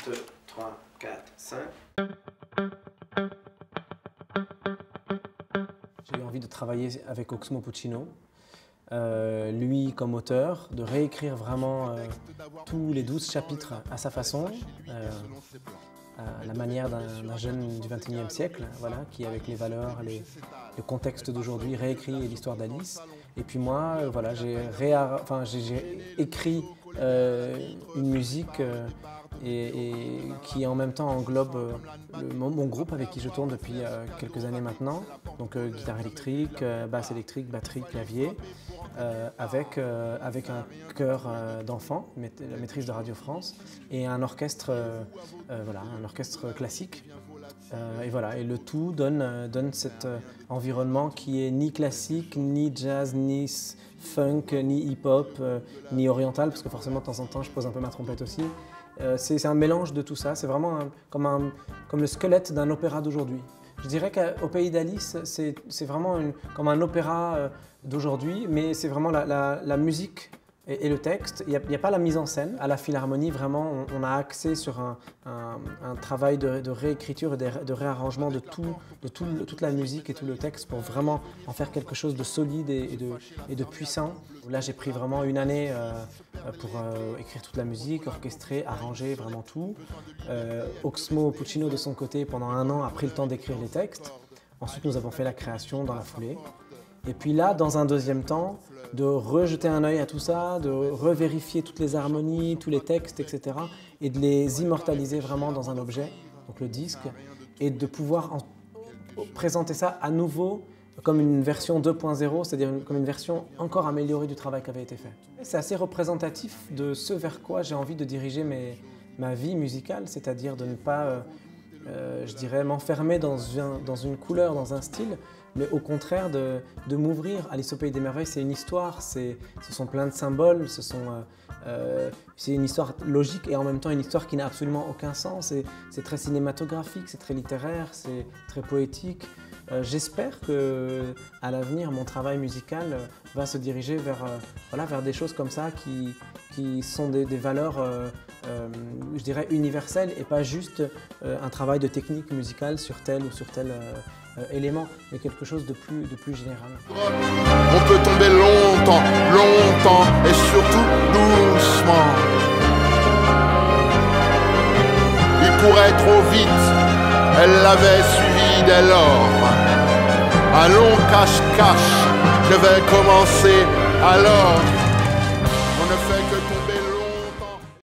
2, 3, 4, 5. J'ai eu envie de travailler avec Oxmo Puccino, lui comme auteur, de réécrire vraiment tous les 12 chapitres à sa façon, à la manière d'un jeune du XXIe siècle, voilà, qui avec les valeurs, le contexte d'aujourd'hui réécrit l'histoire d'Alice. Et puis moi, voilà, j'ai écrit une musique qui en même temps englobe mon groupe avec qui je tourne depuis quelques années maintenant, donc guitare électrique, basse électrique, batterie, clavier, avec un chœur d'enfants, la maîtrise de Radio France, et un orchestre, voilà, un orchestre classique. Et voilà, et le tout donne cet environnement qui est ni classique, ni jazz, ni funk, ni hip-hop, ni oriental, parce que forcément de temps en temps je pose un peu ma trompette aussi. C'est un mélange de tout ça, c'est vraiment comme le squelette d'un opéra d'aujourd'hui. Je dirais qu'au Pays d'Alice, c'est vraiment comme un opéra d'aujourd'hui, mais c'est vraiment la musique et le texte. Il n'y a pas la mise en scène. À la Philharmonie, vraiment, on a axé sur un travail de réécriture et de réarrangement de toute la musique et tout le texte pour vraiment en faire quelque chose de solide et de puissant. Là, j'ai pris vraiment une année pour écrire toute la musique, orchestrer, arranger vraiment tout. Oxmo Puccino, de son côté, pendant un an, a pris le temps d'écrire les textes. Ensuite, nous avons fait la création dans la foulée. Et puis là, dans un deuxième temps, de rejeter un œil à tout ça, de revérifier toutes les harmonies, tous les textes, etc. et de les immortaliser vraiment dans un objet, donc le disque, et de pouvoir présenter ça à nouveau comme une version 2.0, c'est-à-dire comme une version encore améliorée du travail qui avait été fait. C'est assez représentatif de ce vers quoi j'ai envie de diriger ma vie musicale, c'est-à-dire de ne pas, je dirais, m'enfermer dans une couleur, dans un style, mais au contraire de m'ouvrir. Alice au Pays des Merveilles, c'est une histoire, ce sont plein de symboles, c'est une histoire logique et en même temps une histoire qui n'a absolument aucun sens. C'est très cinématographique, c'est très littéraire, c'est très poétique. J'espère qu'à l'avenir, mon travail musical va se diriger vers des choses comme ça qui sont des valeurs, je dirais, universelles et pas juste un travail de technique musicale sur tel ou sur tel élément, mais quelque chose de plus général. On peut tomber longtemps, longtemps et surtout doucement. Il courait trop vite, elle l'avait suivi dès lors. Un long cache-cache devait commencer alors.